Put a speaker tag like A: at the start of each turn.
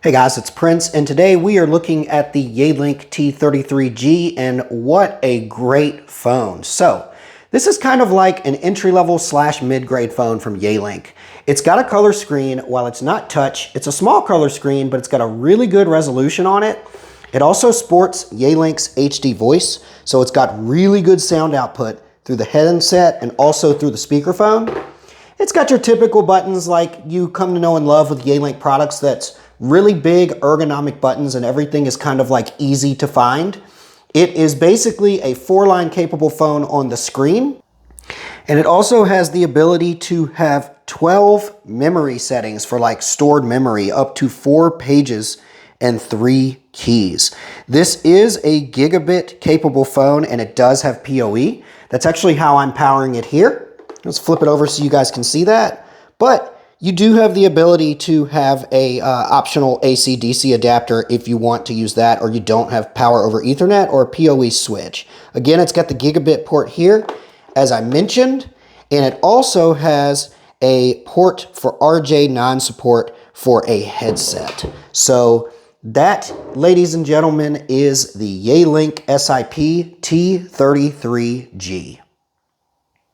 A: Hey guys, it's Prince, and today we are looking at the Yealink T33G, and what a great phone. So, this is kind of like an entry-level slash mid-grade phone from Yealink. It's got a color screen. While it's not touch, it's a small color screen, but it's got a really good resolution on it. It also sports Yealink's HD voice, so it's got really good sound output through the headset and also through the speakerphone. It's got your typical buttons like you come to know and love with Yealink products. That's really big ergonomic buttons, and everything is kind of like easy to find. It is basically a 4-line capable phone on the screen, and it also has the ability to have 12 memory settings for like stored memory, up to 4 pages and 3 keys. This is a Gigabit capable phone, and it does have PoE. That's actually how I'm powering it here. Let's flip it over so you guys can see that. But you do have the ability to have a optional AC-DC adapter if you want to use that, or you don't have power over Ethernet or a PoE switch. Again, it's got the Gigabit port here, as I mentioned, and it also has a port for RJ non-support for a headset. So that, ladies and gentlemen, is the Yealink SIP T33G.